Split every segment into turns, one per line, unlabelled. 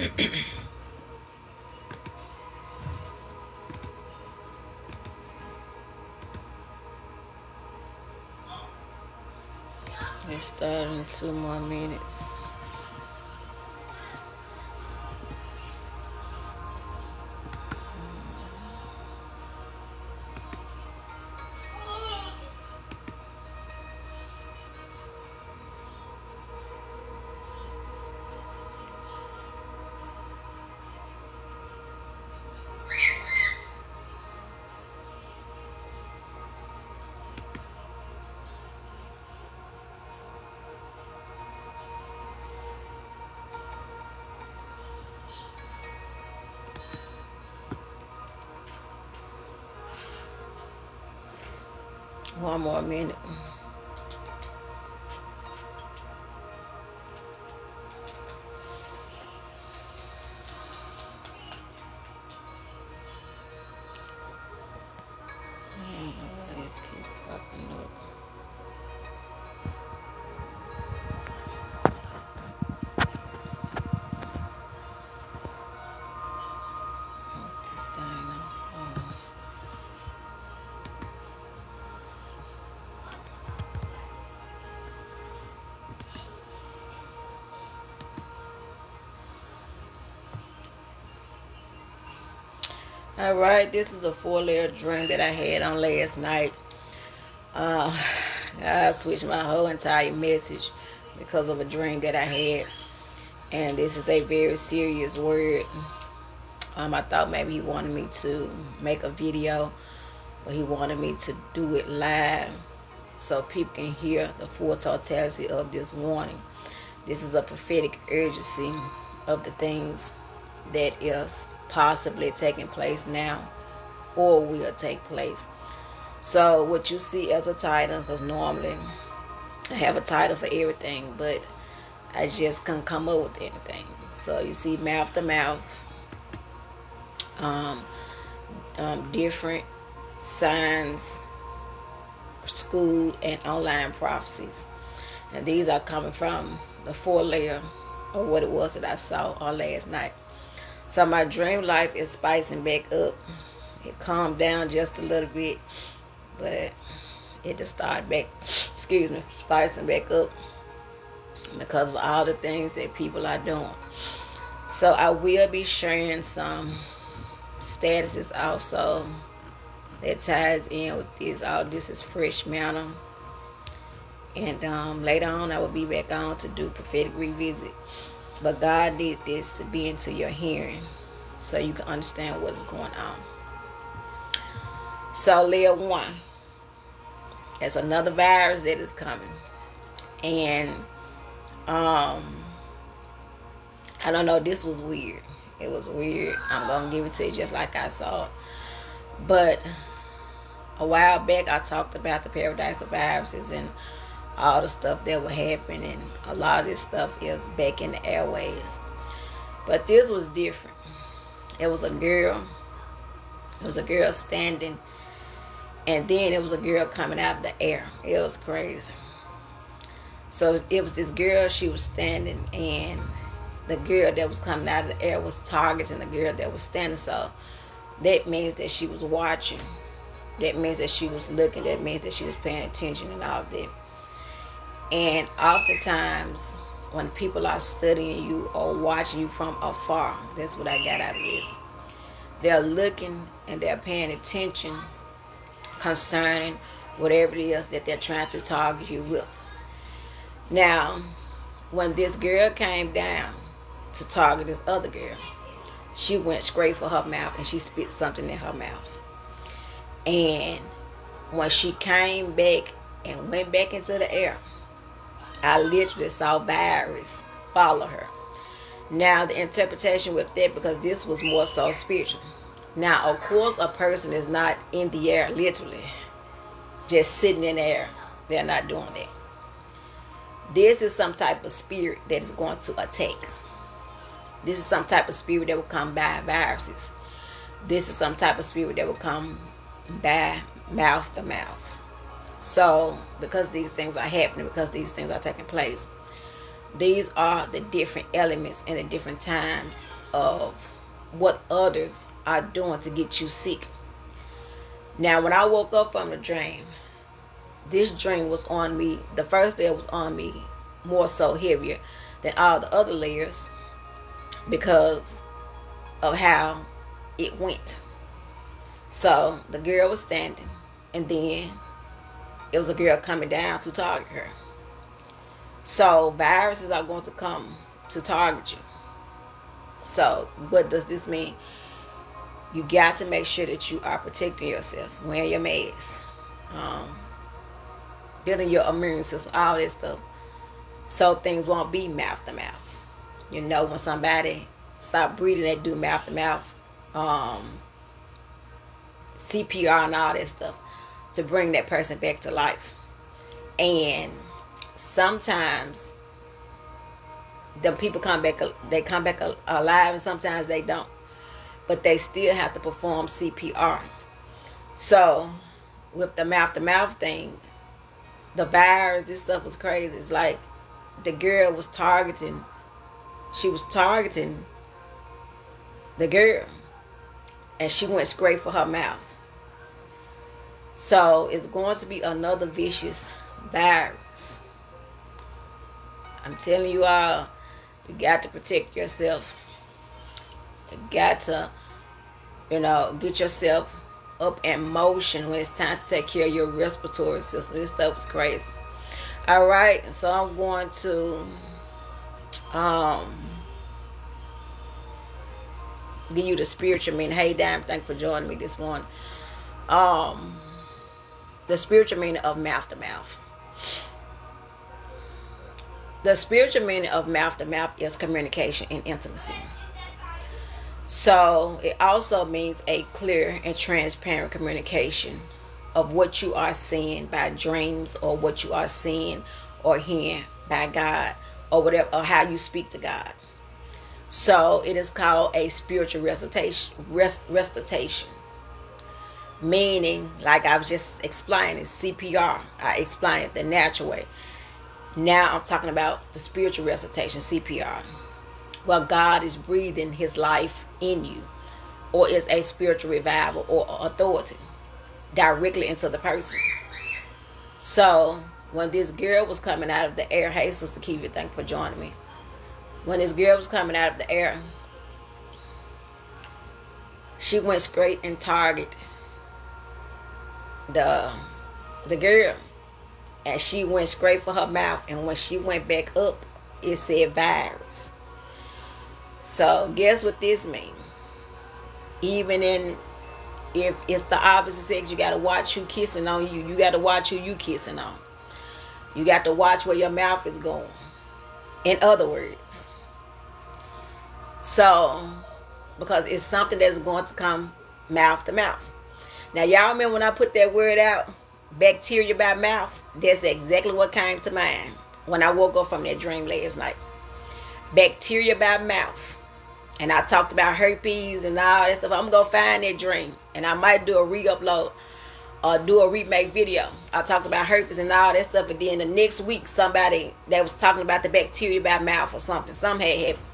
Let's start in 2 more minutes. One more minute. This keep popping up. This thing off. All right, this is a 4-layer dream that I had on last night. I switched my whole entire message because of a dream that I had, and this is a very serious word. I thought maybe he wanted me to make a video, but he wanted me to do it live so people can hear the full totality of this warning. This is a prophetic urgency of the things that is possibly taking place now or will take place. So what you see as a title, because normally I have a title for everything, but I just can't come up with anything. So you see mouth to mouth, different signs, school and online prophecies, and these are coming from the 4-layer of what it was that I saw on last night. So my dream life is spicing back up. It calmed down just a little bit, but it just started back, spicing back up because of all the things that people are doing. So I will be sharing some statuses also that ties in with this. All this is fresh matter. And later on I will be back on to do prophetic revisit. But God did this to be into your hearing so you can understand what's going on. So layer 1, it's another virus that is coming. And I don't know, this was weird. It was weird. I'm going to give it to you just like I saw it. But a while back I talked about the paradise of viruses and all the stuff that would happen, and a lot of this stuff is back in the airways. But this was different. It was a girl standing, and then it was a girl coming out of the air. It was crazy. So it was this girl, she was standing, and the girl that was coming out of the air was targeting the girl that was standing. So that means that she was watching. That means that she was looking. That means that she was paying attention and all of that. And oftentimes, when people are studying you or watching you from afar, that's what I got out of this. They're looking and they're paying attention concerning whatever it is that they're trying to target you with. Now, when this girl came down to target this other girl, she went straight for her mouth and she spit something in her mouth. And when she came back and went back into the air, I literally saw virus follow her. Now the interpretation with that, because this was more so spiritual. Now of course a person is not in the air literally, just sitting in the air. They're not doing that. This is some type of spirit that is going to attack. This is some type of spirit that will come by viruses. This is some type of spirit that will come by mouth to mouth. So because these things are happening, because these things are taking place, These are the different elements and the different times of what others are doing to get you sick. Now, when I woke up from the dream, this dream was on me. The first layer was on me more so heavier than all the other layers because of how it went. So the girl was standing, and then it was a girl coming down to target her. So viruses are going to come to target you. So what does this mean? You got to make sure that you are protecting yourself, wearing your mask, building your immune system, all that stuff, so things won't be mouth to mouth. You know, when somebody stop breathing, they do mouth to mouth, CPR and all that stuff to bring that person back to life. And sometimes the people come back, they come back alive, and sometimes they don't, but they still have to perform CPR. So with the mouth to mouth thing, the virus, this stuff was crazy. It's like the girl was targeting, she was targeting the girl, and she went straight for her mouth. So it's going to be another vicious virus. I'm telling you all, you got to protect yourself. You got to, get yourself up in motion when it's time to take care of your respiratory system. This stuff was crazy. All right, so I'm going to give you the spiritual meaning. Hey, damn, thanks for joining me this morning. The spiritual meaning of mouth to mouth. The spiritual meaning of mouth to mouth is communication and intimacy. So it also means a clear and transparent communication of what you are seeing by dreams, or what you are seeing or hearing by God, or whatever, or how you speak to God. So it is called a spiritual recitation. Meaning, like I was just explaining, CPR. I explained it the natural way. Now I'm talking about the spiritual recitation, CPR. Well, God is breathing his life in you, or is a spiritual revival or authority directly into the person. So when this girl was coming out of the air, hey, Sister Kiva, thank you for joining me. When this girl was coming out of the air, she went straight and targeted the girl, and she went straight for her mouth, and when she went back up, it said virus. So guess what this means? Even if it's the opposite sex, you got to watch who kissing on you. You got to watch who you kissing on. You got to watch where your mouth is going. In other words. So, because it's something that's going to come mouth to mouth. Now, y'all remember when I put that word out, bacteria by mouth? That's exactly what came to mind when I woke up from that dream last night. Bacteria by mouth. And I talked about herpes and all that stuff. I'm going to find that dream, and I might do a re-upload or do a remake video. I talked about herpes and all that stuff, and then the next week somebody that was talking about the bacteria by mouth or something. Something had happened.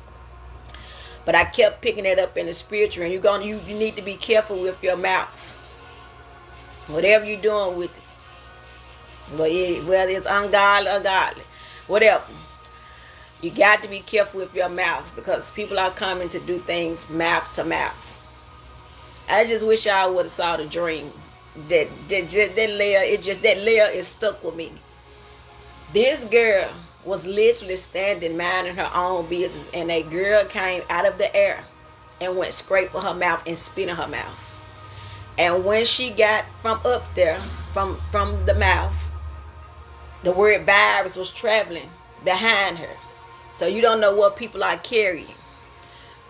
But I kept picking it up in the spiritual, and you need to be careful with your mouth. Whatever you're doing with it, whether it's ungodly, whatever. You got to be careful with your mouth, because people are coming to do things mouth to mouth. I just wish I would have saw the dream. That layer is stuck with me. This girl was literally standing minding her own business, and a girl came out of the air and went straight for her mouth and spit in her mouth. And when she got from up there, from the mouth, the word virus was traveling behind her. So you don't know what people are carrying.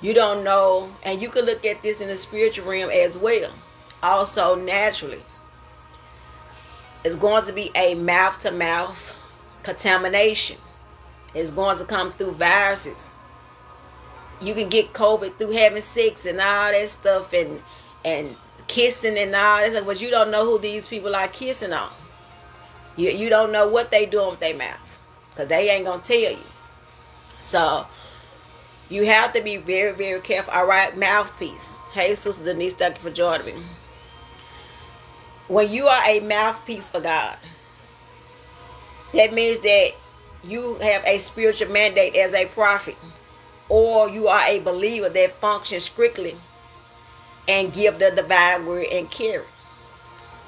You don't know, and you can look at this in the spiritual realm as well. Also naturally, it's going to be a mouth-to-mouth contamination. It's going to come through viruses. You can get COVID through having sex and all that stuff, and kissing and all that stuff, but you don't know who these people are kissing on. You don't know what they doing with their mouth, because they ain't going to tell you. So you have to be very, very careful. All right, mouthpiece. Hey, Sister Denise, thank you for joining me. When you are a mouthpiece for God, that means that you have a spiritual mandate as a prophet, or you are a believer that functions strictly and give the divine word and carry.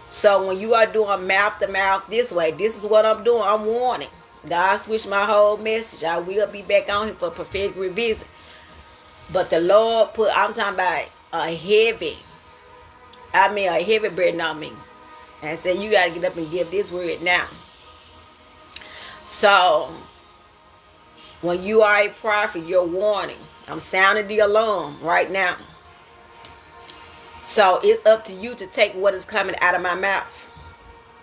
So when you are doing mouth to mouth this way, this is what I'm doing. I'm warning. God switched my whole message. I will be back on here for prophetic revisit. But the Lord put, I'm talking about a heavy burden on me. And said, you got to get up and give this word now. So when you are a prophet, you're warning. I'm sounding the alarm right now. So it's up to you to take what is coming out of my mouth.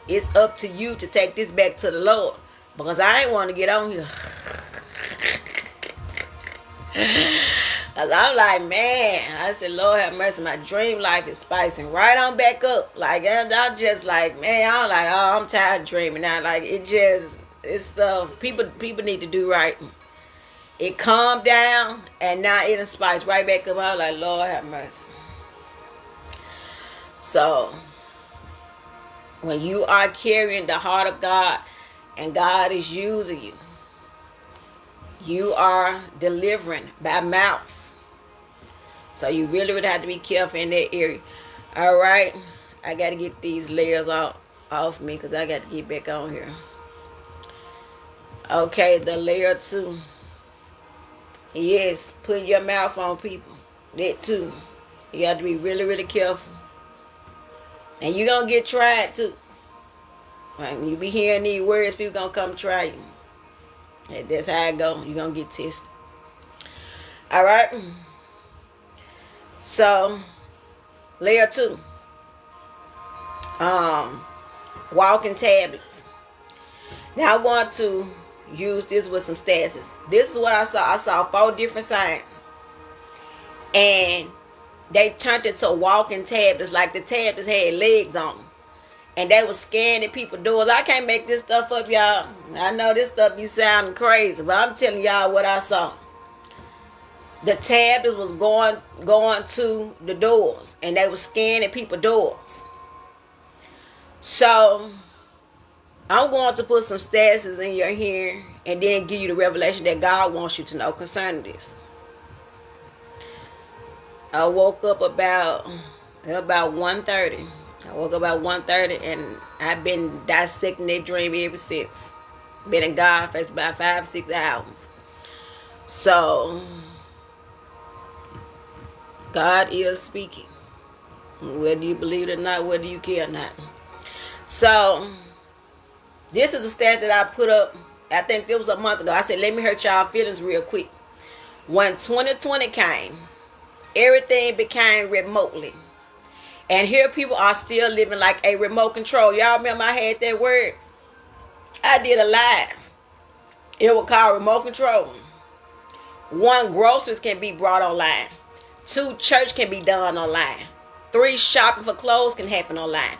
It's up to you to take this back to the Lord. Because I ain't want to get on here. Because I'm like, man, I said, Lord have mercy, my dream life is spicing right on back up. Like, I'm just like, man, I'm like, oh, I'm tired of dreaming now. Like, it's stuff people need to do right. It calmed down, and now it spikes right back up. I'm like, Lord have mercy. So, when you are carrying the heart of God, and God is using you, you are delivering by mouth. So you really would have to be careful in that area. All right. I got to get these layers off me because I got to get back on here. Okay, the layer 2. Yes, putting your mouth on people. That too. You have to be really, really careful. And you're going to get tried too. When you be hearing these words, people going to come try you. And that's how it go. You're going to get tested. All right. So, layer 2. Walking tablets. Now, I want to use this with some stats. This is what I saw. I saw 4 different signs. And they turned it to walking tablets. Like the tablets had legs on them. And they was scanning people's doors. I can't make this stuff up, y'all. I know this stuff be sounding crazy. But I'm telling y'all what I saw. The tablets was going to the doors, and they was scanning people's doors. So I'm going to put some stats in your hearing and then give you the revelation that God wants you to know concerning this. I woke up about 1:30. I woke up about 1:30, and I've been dissecting that dream ever since. Been in God for about 5-6 hours. So God is speaking. Whether you believe it or not, whether you care or not. So, this is a stat that I put up, I think it was a month ago. I said, let me hurt y'all feelings real quick. When 2020 came, everything became remotely. And here people are still living like a remote control. Y'all remember I had that word? I did a live. It was called remote control. 1, groceries can be brought online. 2, church can be done online. 3, shopping for clothes can happen online.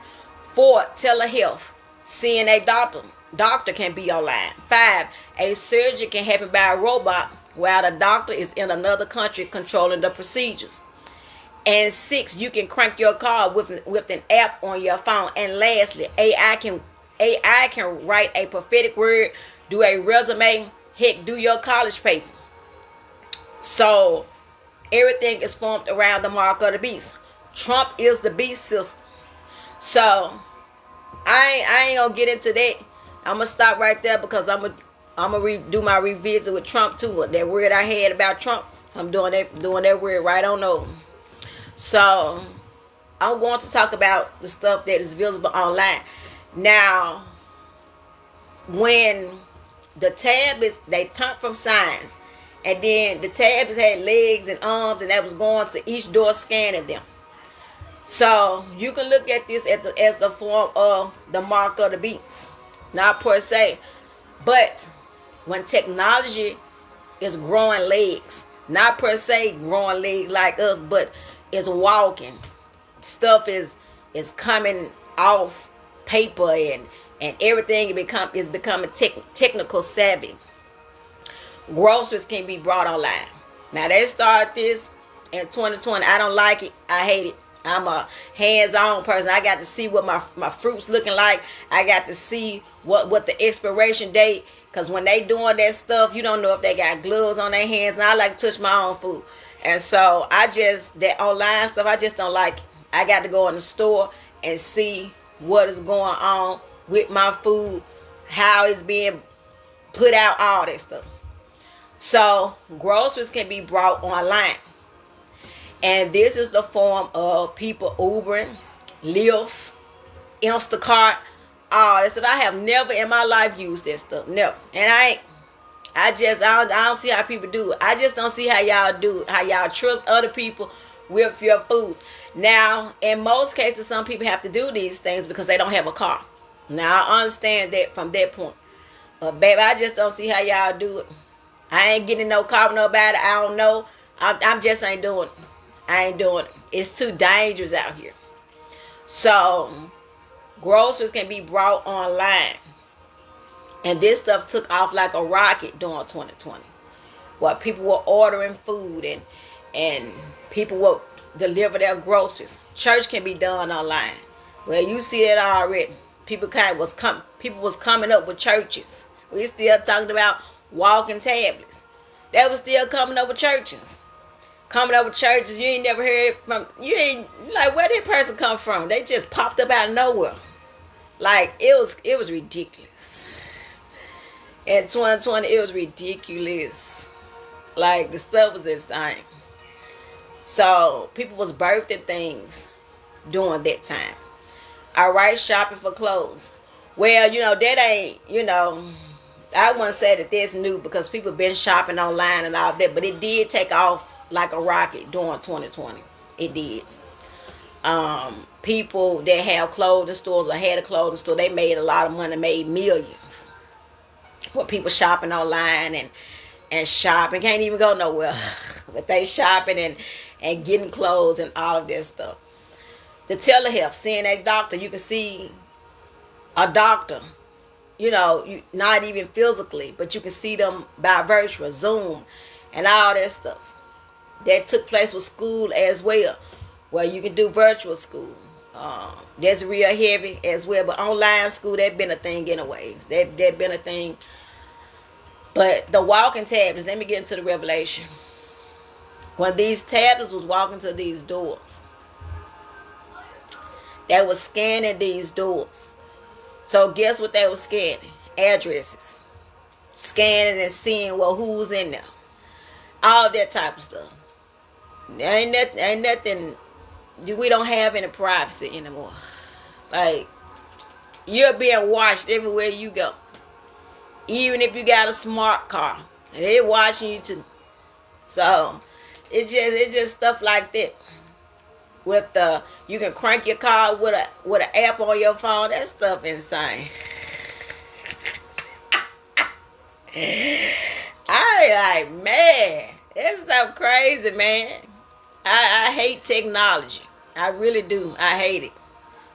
4, telehealth. Seeing a doctor can be online. 5, a surgery can happen by a robot while the doctor is in another country controlling the procedures. And 6, you can crank your car with an app on your phone. And lastly, AI can write a prophetic word, do a resume, heck, do your college paper. So everything is formed around the mark of the beast. Trump is the beast system. So I ain't gonna get into that. I'm gonna stop right there because I'm gonna do my revisit with Trump too. That word I had about Trump, I'm doing that word right on over. So I'm going to talk about the stuff that is visible online. Now, when the tablets, they turned from signs, and then the tablets had legs and arms, and that was going to each door scanning them. So you can look at this as the form of the mark of the beast, not per se, but when technology is growing legs, not per se growing legs like us, but it's walking. Stuff is coming off paper and everything is becoming technical savvy. Groceries can be brought online. Now they started this in 2020. I don't like it. I hate it. I'm a hands-on person. I got to see what my fruits looking like. I got to see what the expiration date. Because when they doing that stuff, you don't know if they got gloves on their hands. And I like to touch my own food. And so that online stuff, I just don't like it. I got to go in the store and see what is going on with my food, how it's being put out, all that stuff. So groceries can be brought online. And this is the form of people Ubering, Lyft, Instacart, all this stuff. I have never in my life used that stuff. Never. And I don't see how people do it. I just don't see how y'all do it. How y'all trust other people with your food. Now, in most cases, some people have to do these things because they don't have a car. Now, I understand that from that point. But, baby, I just don't see how y'all do it. I ain't getting no car with nobody. I don't know. I'm just ain't doing it. I ain't doing it. It's too dangerous out here. So, groceries can be brought online. And this stuff took off like a rocket during 2020. Well, people were ordering food and people will deliver their groceries. Church can be done online. Well, you see it already. People was coming up with churches. We still talking about walking tablets. They was still coming up with churches. Coming up with churches, you ain't never heard it from. You ain't like, where did person come from? They just popped up out of nowhere. Like it was ridiculous. In 2020, it was ridiculous. Like the stuff was insane. So people was birthing things during that time. All right, shopping for clothes. Well, that ain't, I wouldn't say that that's new because people been shopping online and all that, but it did take off like a rocket during 2020. It did. People that have clothing stores or had a clothing store, they made a lot of money, made millions. With people shopping online and shopping, can't even go nowhere, but they shopping and getting clothes and all of that stuff. The telehealth, seeing a doctor, you can see a doctor, not even physically, but you can see them by virtual Zoom and all that stuff. That took place with school as well, where you can do virtual school. That's real heavy as well, but online school, that been a thing anyways. That been a thing. But the walking tablets, let me get into the revelation. When these tablets was walking to these doors, they was scanning these doors. So guess what they was scanning? Addresses. Scanning and seeing, well, who's in there. All that type of stuff. Ain't nothing. We don't have any privacy anymore. Like, you're being watched everywhere you go. Even if you got a smart car. And they're watching you too. So, it's just stuff like that. With you can crank your car with an app on your phone. That stuff insane. I like, man, that stuff crazy, man. I hate technology. I really do. I hate it.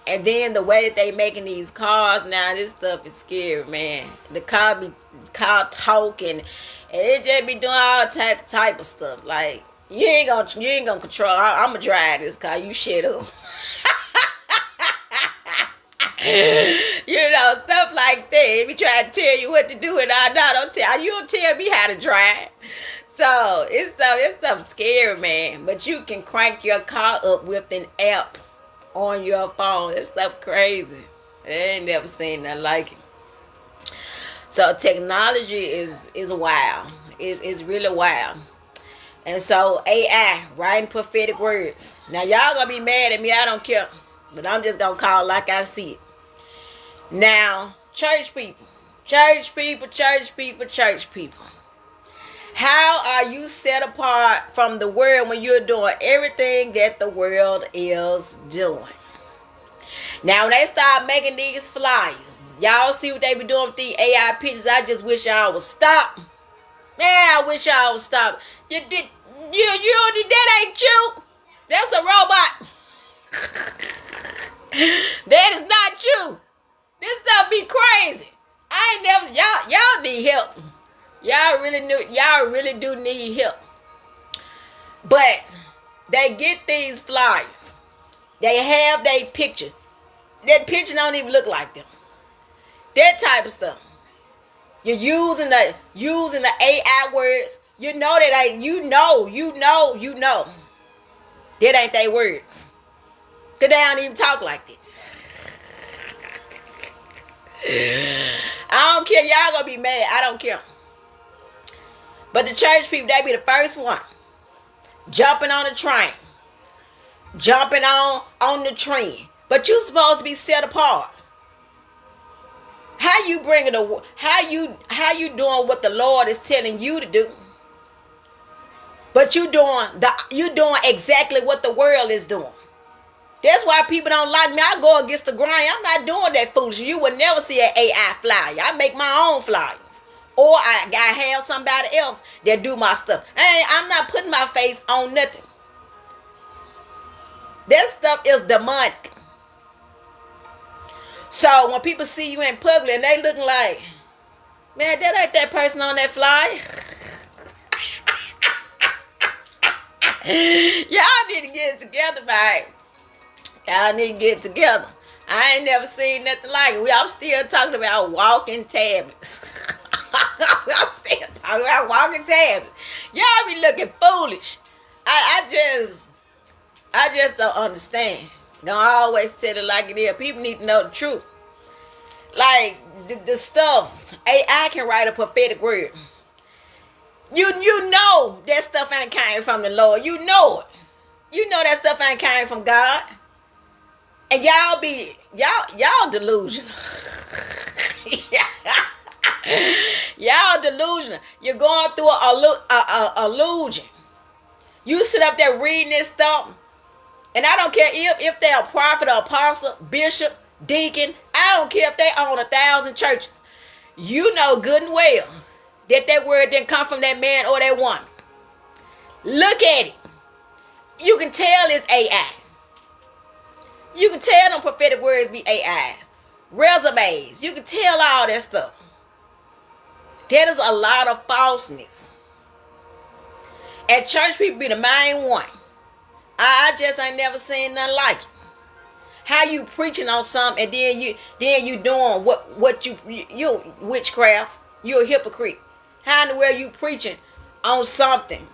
And then the way that they making these cars now, this stuff is scary, man. The car talking, and it just be doing all type of stuff. Like, you ain't gonna control. I'm gonna drive this car. You shut up. Stuff like that. If you try to tell you what to do and I don't tell you, don't tell me how to drive. So it's stuff scary, man. But you can crank your car up with an app on your phone. That stuff crazy. I ain't never seen nothing like it. So technology is wild. It's really wild. And so AI, writing prophetic words. Now y'all gonna be mad at me. I don't care. But I'm just gonna call it like I see it. Now, church people. How are you set apart from the world when you're doing everything that the world is doing? Now, when they start making these flyers, y'all see what they be doing with these AI pictures. I just wish y'all would stop. Man, I wish y'all would stop. That ain't you. That's a robot. That is not you. This stuff be crazy. I ain't never, y'all need help. Y'all really do need help. But they get these flyers. They have their picture. That picture don't even look like them. That type of stuff. You're using the AI words. You know that ain't you know. That ain't their words. Cause they don't even talk like that. I don't care. Y'all gonna be mad. I don't care. But the church people, they be the first one jumping on the train, jumping on the trend. But you supposed to be set apart. How you bringing how you doing what the Lord is telling you to do? But you doing exactly what the world is doing. That's why people don't like me. I go against the grain. I'm not doing that foolishness. You will never see an AI flyer. I make my own flyers. Or I have somebody else that do my stuff. I'm not putting my face on nothing. That stuff is demonic. So when people see you in public and they looking like, man, that ain't that person on that flyer. Y'all need to get it together, man. Y'all need to get it together. I ain't never seen nothing like it. I'm still talking about walking tablets. I'm still talking about walking tablets. Y'all be looking foolish. I just don't understand. Don't always tell it like it is. People need to know the truth. Like the stuff, AI can write a prophetic word. You know that stuff ain't came from the Lord. You know it. You know that stuff ain't came from God. And y'all delusional. Y'all delusional. You're going through a illusion. You sit up there reading this stuff, and I don't care if they're a prophet or apostle, bishop, deacon. I don't care if they own 1,000 churches. You know good and well that word didn't come from that man or that woman. Look at it. You can tell it's AI. You can tell them prophetic words be AI. Resumes. You can tell all that stuff. There is a lot of falseness. And church people be the main one. I just ain't never seen nothing like it. How you preaching on something and then you doing what you witchcraft. You a hypocrite. How in the world you preaching on something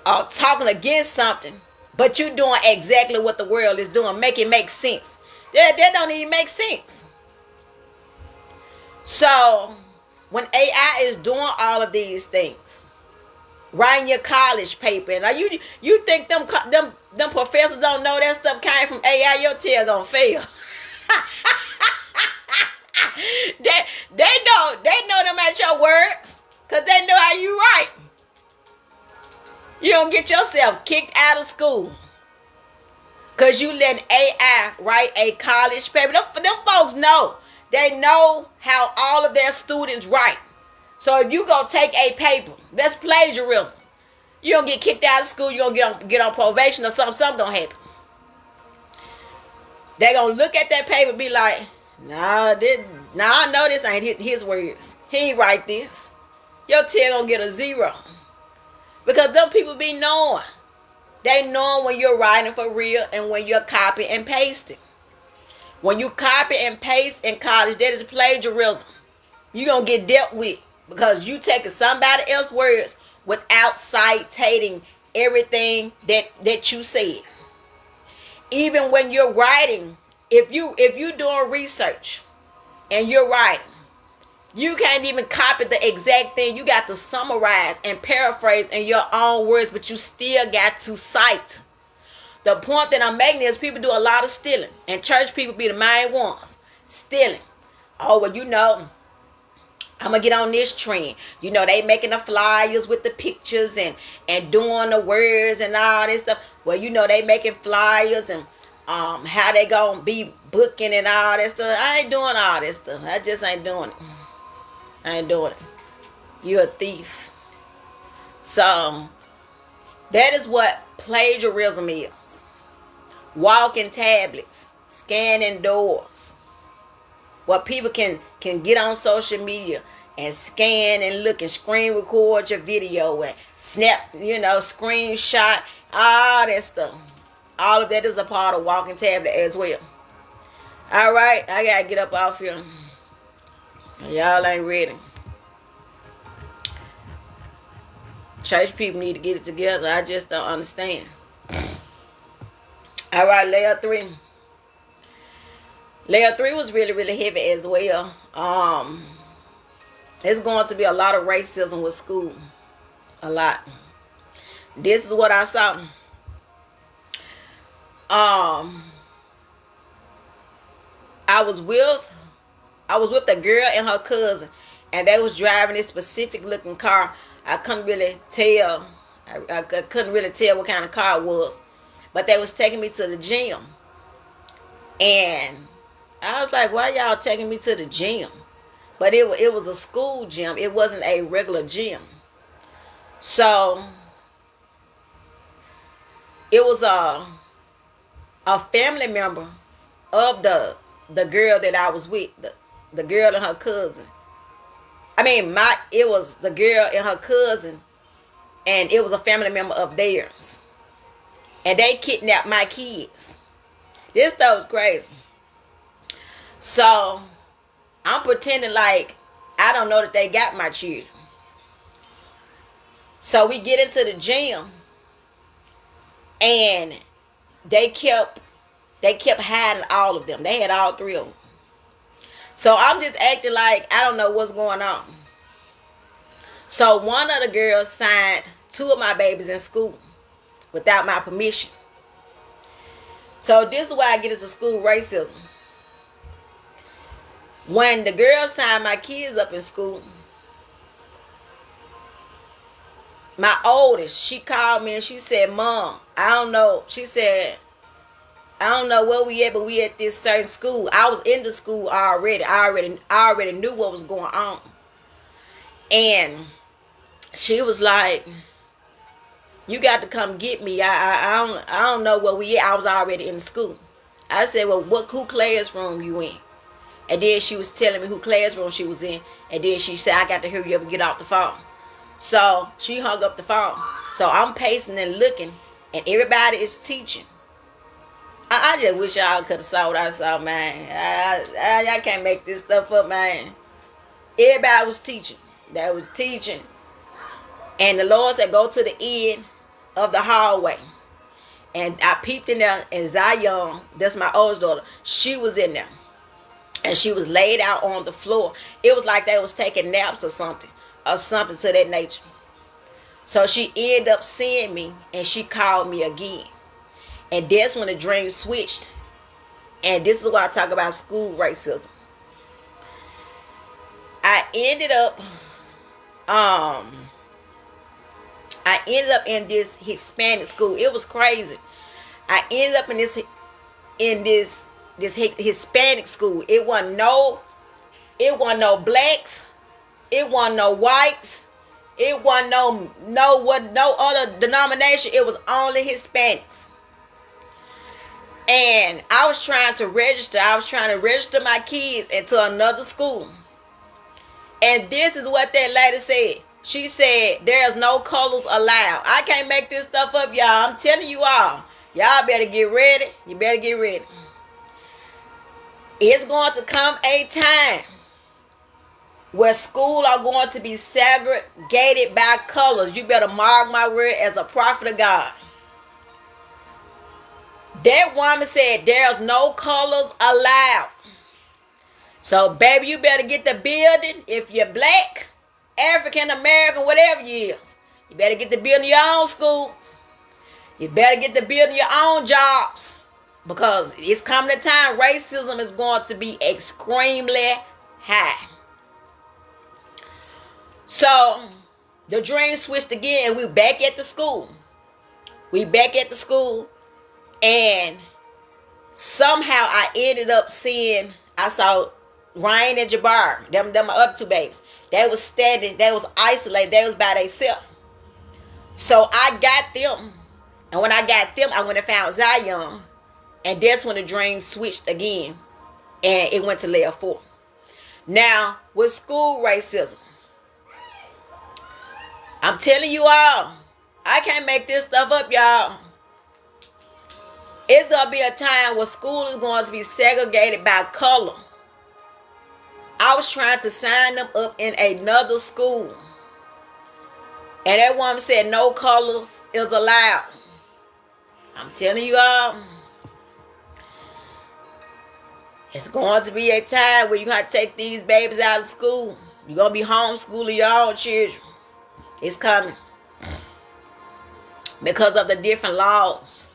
or talking against something, but you doing exactly what the world is doing, make it make sense. That don't even make sense. So when AI is doing all of these things, writing your college paper, and you think them professors don't know that stuff came from AI, your tail gonna fail. they know them at your words, cause they know how you write. You don't get yourself kicked out of school cause you let AI write a college paper. Them folks know. They know how all of their students write. So if you go take a paper, that's plagiarism. You don't get kicked out of school. You don't get on probation or something. Something gonna happen. They gonna look at that paper and be like, nah, I know this ain't his words. He ain't write this. Your tail gonna get a 0. Because them people be knowing. They know when you're writing for real and when you're copying and pasting. When you copy and paste in college, that is plagiarism. You're gonna get dealt with because you taking somebody else's words without citing everything that you said. Even when you're writing, if you're doing research and you're writing, you can't even copy the exact thing. You got to summarize and paraphrase in your own words, but you still got to cite. The point that I'm making is people do a lot of stealing, and church people be the main ones stealing. Oh, well, I'm gonna get on this trend. They making the flyers with the pictures and doing the words and all this stuff. Well, they making flyers and how they gonna be booking and all that stuff. I ain't doing all this stuff. I just ain't doing it. I ain't doing it. You're a thief. So that is what plagiarism is. Walking tablets, scanning doors. What people can get on social media and scan and look and screen record your video and snap, screenshot, all that stuff. All of that is a part of walking tablet as well. All right, I gotta get up off here. Y'all ain't ready. Church people need to get it together. I just don't understand. All right, layer 3. Layer 3 was really, really heavy as well. It's going to be a lot of racism with school. A lot. This is what I saw. I was with a girl and her cousin, and they was driving this specific looking car. I couldn't really tell. I couldn't really tell what kind of car it was, but they was taking me to the gym, and I was like, "Why y'all taking me to the gym?" But it was a school gym. It wasn't a regular gym. So it was a family member of the girl that I was with, the girl and her cousin. It was the girl and her cousin, and it was a family member of theirs. And they kidnapped my kids. This stuff was crazy. So I'm pretending like I don't know that they got my children. So we get into the gym, and they kept hiding all of them. They had all 3 of them. So I'm just acting like I don't know what's going on. So one of the girls signed 2 of my babies in school without my permission. So this is why I get into school racism. When the girl signed my kids up in school, my oldest, she called me and she said, "Mom, I don't know." She said, "I don't know where we at, but we at this certain school." I was in the school already. I already knew what was going on. And she was like, "You got to come get me. I don't know where we at." I was already in the school. I said, "Well, who classroom you in?" And then she was telling me who classroom she was in. And then she said, "I got to hurry up and get off the phone." So she hung up the phone. So I'm pacing and looking, and everybody is teaching. I just wish y'all could have saw what I saw, man. I can't make this stuff up, man. Everybody was teaching. They was teaching. And the Lord said, "Go to the end of the hallway." And I peeped in there, and Zion, that's my oldest daughter, she was in there. And she was laid out on the floor. It was like they was taking naps or something to that nature. So she ended up seeing me, and she called me again. And that's when the dream switched. And this is why I talk about school racism. I ended up in this Hispanic school. It was crazy. I ended up in this Hispanic school. It wasn't no blacks. It wasn't no whites. It wasn't no other denomination. It was only Hispanics. And I was trying to register. My kids into another school. And this is what that lady said. She said, "There's no colors allowed." I can't make this stuff up, y'all. I'm telling you all. Y'all better get ready. You better get ready. It's going to come a time where school are going to be segregated by colors. You better mark my word as a prophet of God. That woman said there's no colors allowed. So, baby, you better get the building. If you're black, African American, whatever you is, you better get the building your own schools. You better get the building your own jobs. Because it's coming a time racism is going to be extremely high. So the dream switched again, and we back at the school. And somehow I ended up I saw Ryan and Jabbar, them my other 2 babies. They was standing, they was isolated, they was by themselves. So I got them. And when I got them, I went and found Zion. And that's when the dream switched again. And it went to layer 4. Now, with school racism, I'm telling you all, I can't make this stuff up, y'all. It's going to be a time where school is going to be segregated by color. I was trying to sign them up in another school, and that woman said no colors is allowed. I'm telling you all, it's going to be a time where you have to take these babies out of school. You're going to be homeschooling your own children. It's coming. Because of the different laws.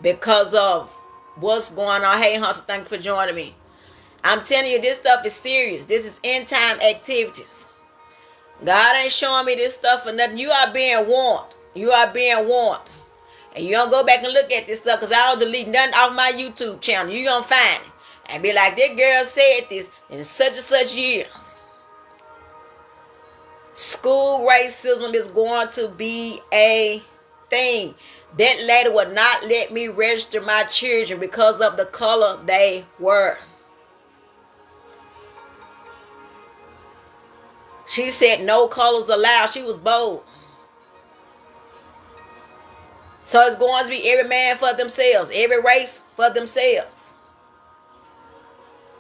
Because of what's going on. Hey, Hunter, thank you for joining me. I'm telling you, this stuff is serious. This is end time activities. God ain't showing me this stuff for nothing. You are being warned. You are being warned. And you don't go back and look at this stuff, because I don't delete nothing off my YouTube channel. You gonna find it. And be like, that girl said this in such and such years. School racism is going to be a thing. That lady would not let me register my children because of the color they were. She said no colors allowed. She was bold. So it's going to be every man for themselves. Every race for themselves.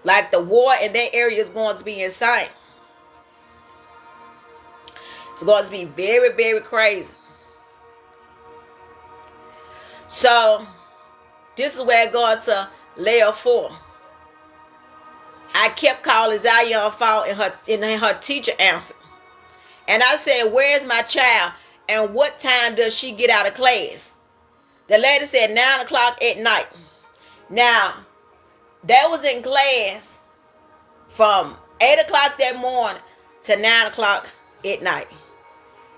Like the war in that area is going to be insane. It's going to be very, very crazy. So this is where I'm going to layer 4. I kept calling Zion Fall in her teacher answer. And I said, where's my child? And what time does she get out of class? The lady said 9 o'clock at night. Now, that was in class from 8 o'clock that morning to 9 o'clock at night.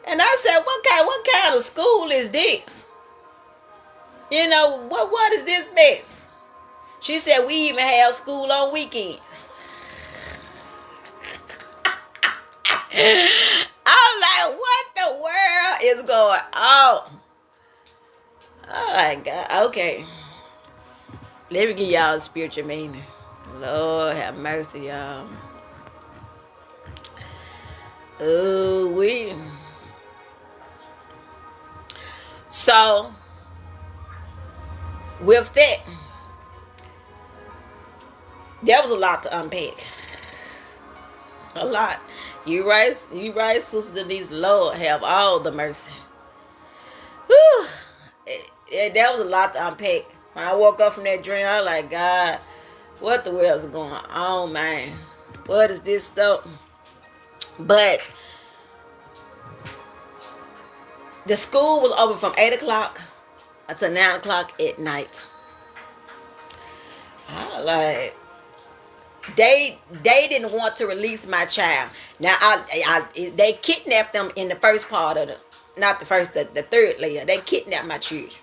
And I said, what kind of school is this? You know, what is this mess? She said, we even have school on weekends. I'm like, what the world is going on? Oh my God. Okay. Let me give y'all a spiritual meaning. Lord have mercy, y'all. Oh, So, with that, there was a lot to unpack. A lot. You right, Sister Denise. Lord have all the mercy. Whew. That was a lot to unpack. When I woke up from that dream, I was like, God, what the world is going on, man? What is this stuff? But the school was open from 8 o'clock until 9 o'clock at night. I was like, they didn't want to release my child. Now, they kidnapped them in the first part of not the first, the third layer. They kidnapped my children.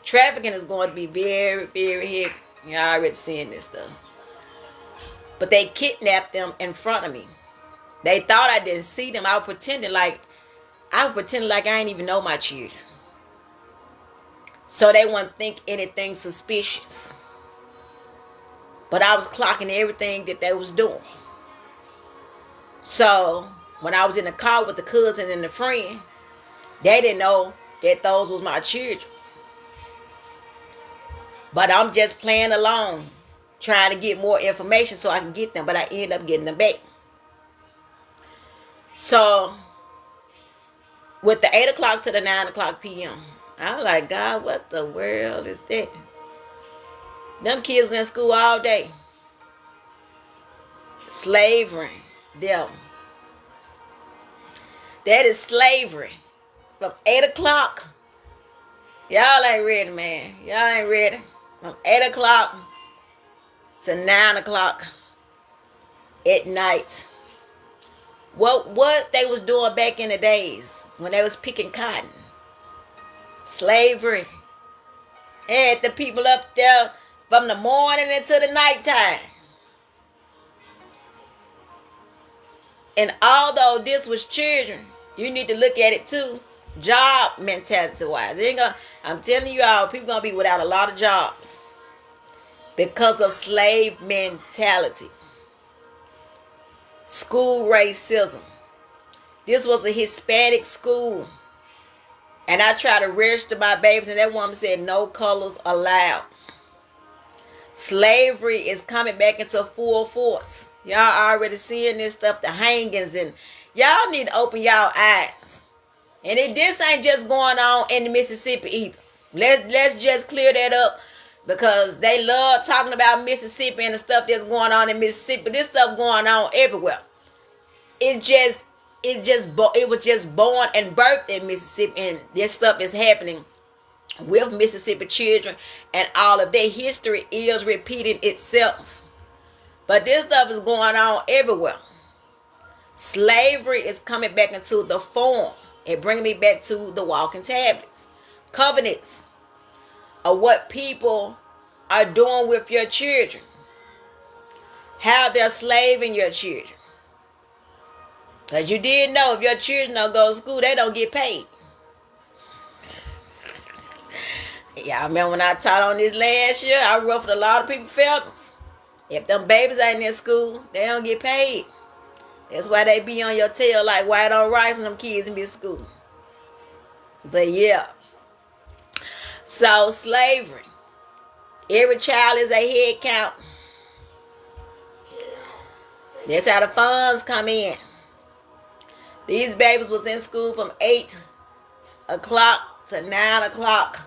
Trafficking is going to be very, very heavy. You're already seeing this stuff. But they kidnapped them in front of me. They thought I didn't see them. I was pretending like I ain't even know my children. So they wouldn't think anything suspicious. But I was clocking everything that they was doing. So when I was in the car with the cousin and the friend, they didn't know that those was my children. But I'm just playing along, trying to get more information so I can get them. But I end up getting them back. So with the 8 o'clock to the 9 o'clock p.m., I was like, God, what the world is that? Them kids was in school all day. Slavery. Them. That is slavery. From 8 o'clock. Y'all ain't ready, man. Y'all ain't ready. From 8 o'clock to 9 o'clock at night. What they was doing back in the days when they was picking cotton. Slavery. Had the people up there from the morning until the nighttime. And although this was children, you need to look at it too, job mentality wise. I'm telling you all, people gonna be without a lot of jobs because of slave mentality. School racism. This was a Hispanic school. And I tried to register my babies, and that woman said no colors allowed. Slavery is coming back into full force. Y'all already seeing this stuff, the hangings, and y'all need to open y'all eyes. And this ain't just going on in Mississippi either. Let's just clear that up, because they love talking about Mississippi and the stuff that's going on in Mississippi. But this stuff going on everywhere. It was just born and birthed in Mississippi, and this stuff is happening with Mississippi children, and all of their history is repeating itself. But this stuff is going on everywhere. Slavery is coming back into the form and bringing me back to the walking tablets, covenants of what people are doing with your children, how they're slaving your children. Because you did know if your children don't go to school, they don't get paid. Y'all remember when I taught on this last year, I ruffled a lot of people's feathers. If them babies ain't in school, they don't get paid. That's why they be on your tail like white on rice when them kids in school. But yeah. So slavery. Every child is a head count. That's how the funds come in. These babies was in school from 8 o'clock to 9 o'clock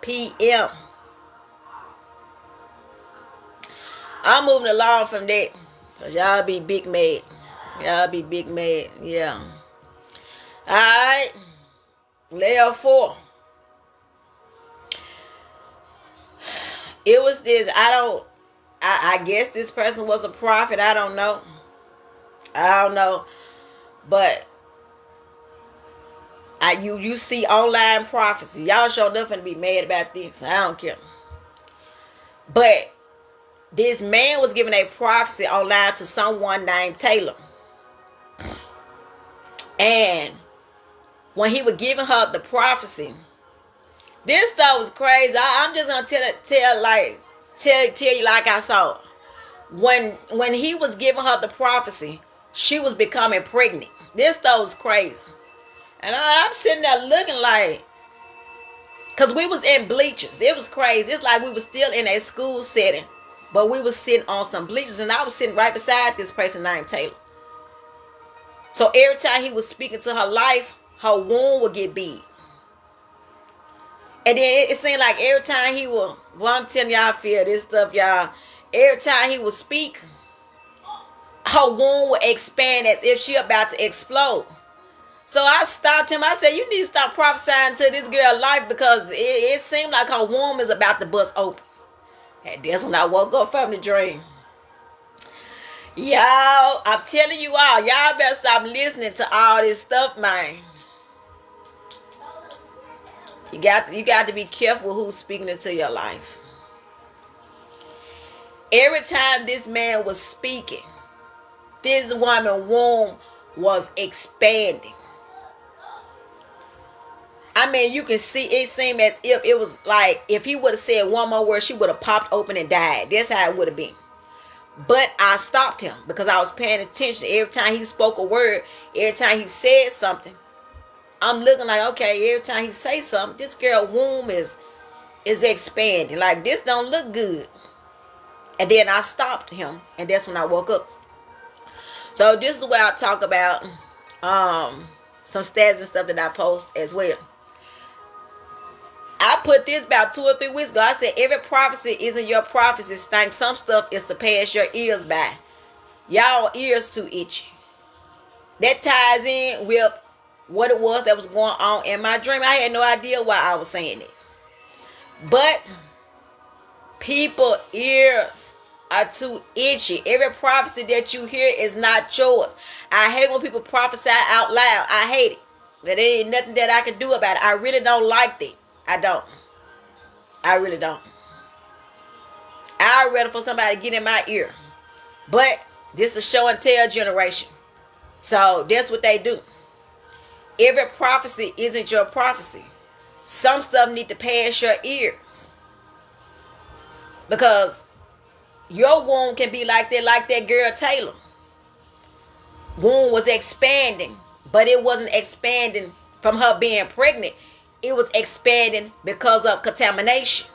p.m. I'm moving along from that. Cause y'all be big mad. Y'all be big mad. Yeah. Alright. Layer 4. It was this. I guess this person was a prophet. I don't know. But you see online prophecy. Y'all sure nothing to be mad about this. I don't care. But this man was giving a prophecy online to someone named Taylor. And when he was giving her the prophecy, this stuff was crazy. I'm just gonna tell you like I saw it. When he was giving her the prophecy, she was becoming pregnant. This stuff was crazy. And I'm sitting there looking like, because we was in bleachers. It was crazy. It's like we was still in a school setting, but we was sitting on some bleachers, and I was sitting right beside this person named Taylor. So every time he was speaking to her life, her womb would get big. And then it seemed like every time he would, well, I'm telling y'all, I feel this stuff, y'all. Every time he would speak, her womb would expand as if she about to explode. So I stopped him. I said, you need to stop prophesying to this girl's life, because it seemed like her womb is about to bust open. And that's when I woke up from the dream. Y'all, I'm telling you all, y'all better stop listening to all this stuff, man. You got to be careful who's speaking into your life. Every time this man was speaking, this woman's womb was expanding. I mean, you can see, it seemed as if it was like, if he would have said one more word, she would have popped open and died. That's how it would have been. But I stopped him because I was paying attention. Every time he spoke a word, every time he said something, I'm looking like, okay, every time he say something, this girl's womb is expanding. Like, this don't look good. And then I stopped him, and that's when I woke up. So this is where I talk about some stats and stuff that I post as well. I put this about 2 or 3 weeks ago. I said, every prophecy isn't your prophecy stank. Some stuff is to pass your ears by. Y'all ears too itchy. That ties in with what it was that was going on in my dream. I had no idea why I was saying it. But people ears are too itchy. Every prophecy that you hear is not yours. I hate when people prophesy out loud. I hate it. But there ain't nothing that I can do about it. I really don't like that. I don't. I really don't. I'd rather for somebody to get in my ear. But this is a show and tell generation. So that's what they do. Every prophecy isn't your prophecy. Some stuff need to pass your ears. Because your womb can be like that girl Taylor. womb was expanding, but it wasn't expanding from her being pregnant. It was expanding because of contamination.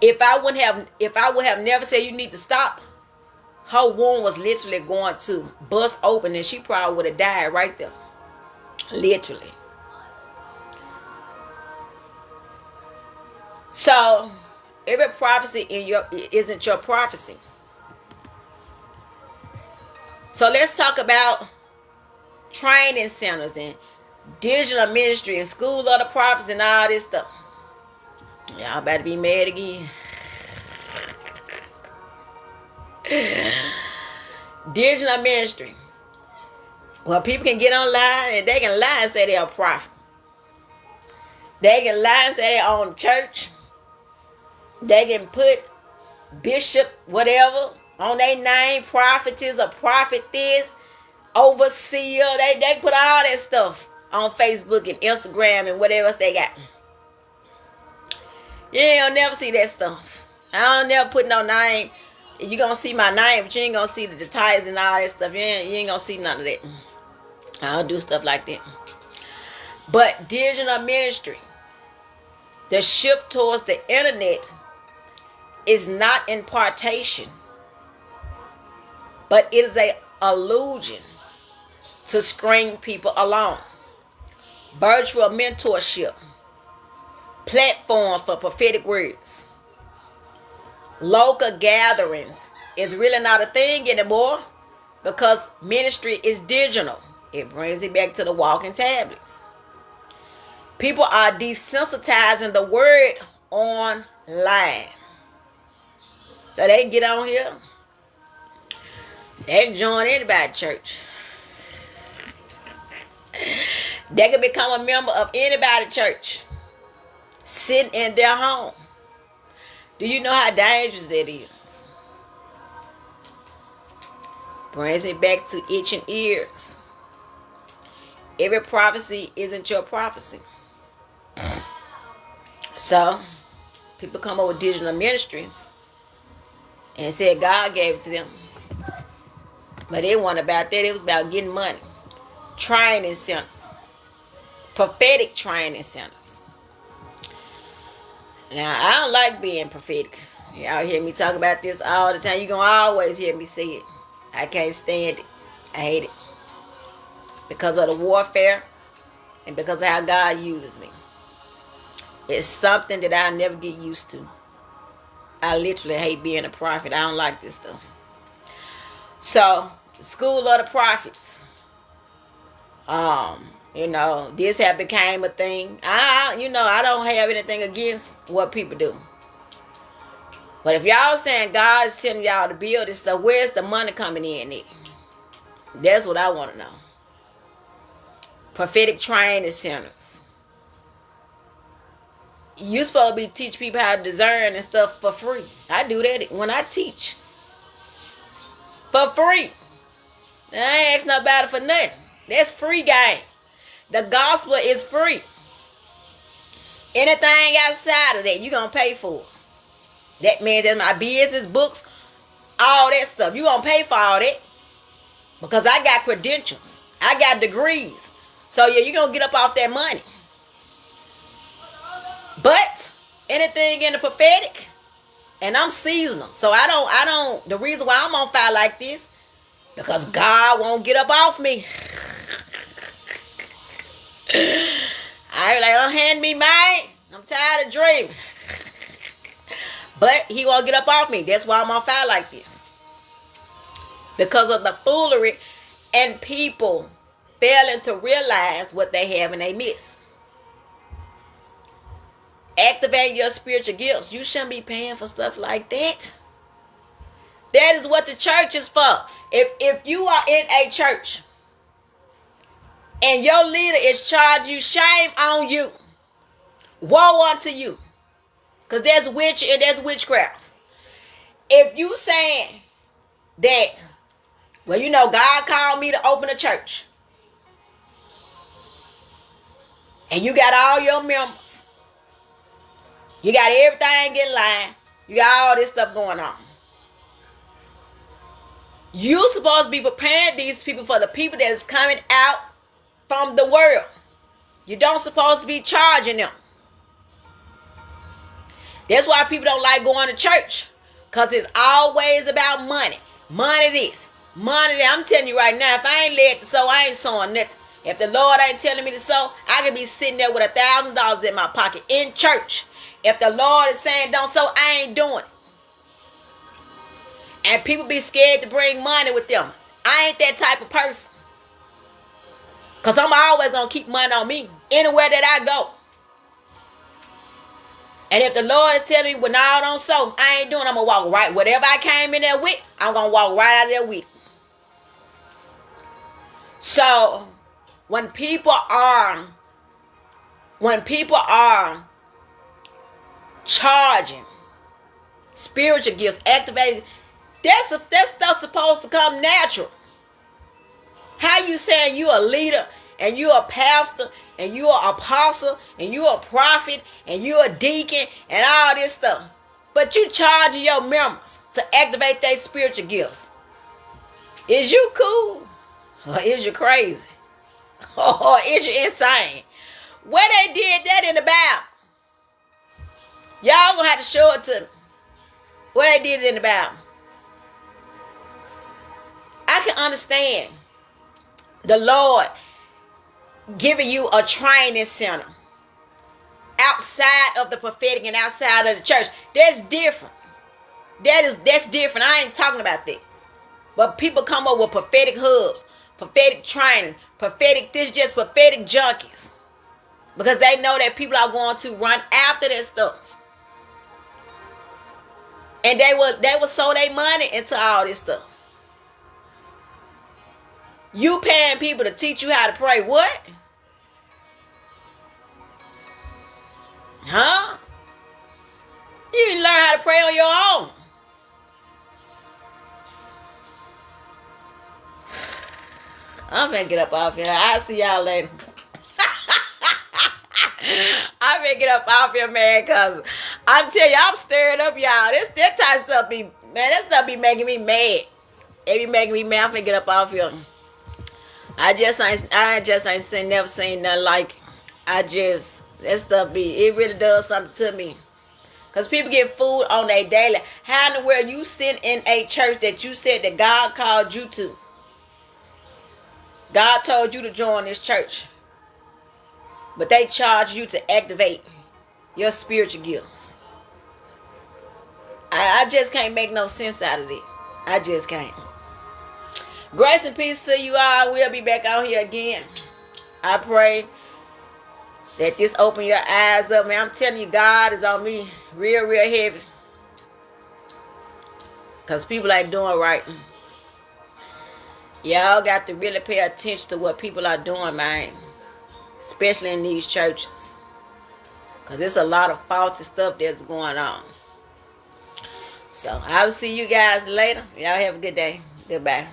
If I would have never said you need to stop, her womb was literally going to bust open and she probably would have died right there. Literally. So every prophecy in your isn't your prophecy. So let's talk about training centers and digital ministry and school of the prophets and all this stuff. Y'all about to be mad again. Digital ministry. Well, people can get online and they can lie and say they're a prophet. They can lie and say they own church. They can put bishop, whatever, on their name, prophetess or prophetess, overseer. They put all that stuff on Facebook and Instagram and whatever else they got. You ain't never see that stuff. I don't never put no name. You gonna see my name, but you ain't gonna see the titles and all that stuff. You ain't gonna see none of that. I don't do stuff like that. But digital ministry, the shift towards the internet is not impartation, but it is a illusion to string people along. Virtual mentorship, platforms for prophetic words, local gatherings is really not a thing anymore because ministry is digital. It brings me back to the walking tablets. People are desensitizing the word online. So they can get on here. They can join anybody's church. They can become a member of anybody's church, sitting in their home. Do you know how dangerous that is? Brings me back to itching ears. Every prophecy isn't your prophecy. So, people come up with digital ministries and said God gave it to them. But it wasn't about that. It was about getting money. Training centers. Prophetic training centers. Now, I don't like being prophetic. Y'all hear me talk about this all the time. You're going to always hear me say it. I can't stand it. I hate it. Because of the warfare and because of how God uses me. It's something that I'll never get used to. I literally hate being a prophet. I don't like this stuff. So, school of the prophets. This have became a thing. I don't have anything against what people do. But if y'all saying God is telling y'all to build this stuff, where's the money coming in it? That's what I want to know. Prophetic training centers. You supposed to be teach people how to discern and stuff for free. I do that when I teach. For free. I ain't ask nobody for nothing. That's free game. The gospel is free. Anything outside of that, you're going to pay for. That means that's my business, books, all that stuff. You're going to pay for all that. Because I got credentials. I got degrees. So yeah, you're going to get up off that money. But anything in the prophetic, and I'm seasonal. So I don't, the reason why I'm on fire like this, because God won't get up off me. I like, don't hand me mine. I'm tired of dreaming. But he won't get up off me. That's why I'm on fire like this. Because of the foolery and people failing to realize what they have and they miss. Activate your spiritual gifts. You shouldn't be paying for stuff like that. That is what the church is for. If you are in a church and your leader is charging you, shame on you. Woe unto you. Because there's witch and there's witchcraft. If you saying that, well, God called me to open a church. And you got all your members. You got everything in line. You got all this stuff going on. You supposed to be preparing these people for the people that is coming out from the world. You don't supposed to be charging them. That's why people don't like going to church. Because it's always about money. Money this. Money that. I'm telling you right now, if I ain't led to sow, I ain't sowing nothing. If the Lord ain't telling me to sow, I could be sitting there with $1,000 in my pocket in church. If the Lord is saying don't sow, I ain't doing it. And people be scared to bring money with them. I ain't that type of person. Because I'm always going to keep money on me anywhere that I go. And if the Lord is telling me, well, no, don't sow, I ain't doing it. I'm going to walk right. Whatever I came in there with, I'm going to walk right out of there with it. So, when people are charging spiritual gifts, activated, that stuff's supposed to come natural. How you saying you a leader and you a pastor and you an apostle and you a prophet and you a deacon and all this stuff, but you charging your members to activate their spiritual gifts? Is you cool? Or is you crazy? Or is you insane? Where they did that in the Bible? Y'all gonna have to show it to me. Where they did it in the Bible. I can understand the Lord giving you a training center outside of the prophetic and outside of the church. That's different. That's different. I ain't talking about that. But people come up with prophetic hubs, prophetic training, prophetic this, just prophetic junkies. Because they know that people are going to run after that stuff. And they will sow their money into all this stuff. You paying people to teach you how to pray. What? Huh? You can learn how to pray on your own. I'm gonna get up off here. I'll see y'all later. I'm gonna get up off here, man, because I'm telling you, I'm stirred up, y'all. That type of stuff that stuff be making me mad. It be making me mad. I'm gonna get up off here. I just ain't never seen nothing like it. That stuff it really does something to me. Because people get food on their daily. How in the world you sit in a church that you said that God called you to? God told you to join this church. But they charge you to activate your spiritual gifts. I just can't make no sense out of it. I just can't. Grace and peace to you all. We'll be back out here again. I pray that this open your eyes up, man. I'm telling you, God is on me real, real heavy. Because people ain't doing right. Y'all got to really pay attention to what people are doing, man. Especially in these churches. Because there's a lot of faulty stuff that's going on. So, I will see you guys later. Y'all have a good day. Goodbye.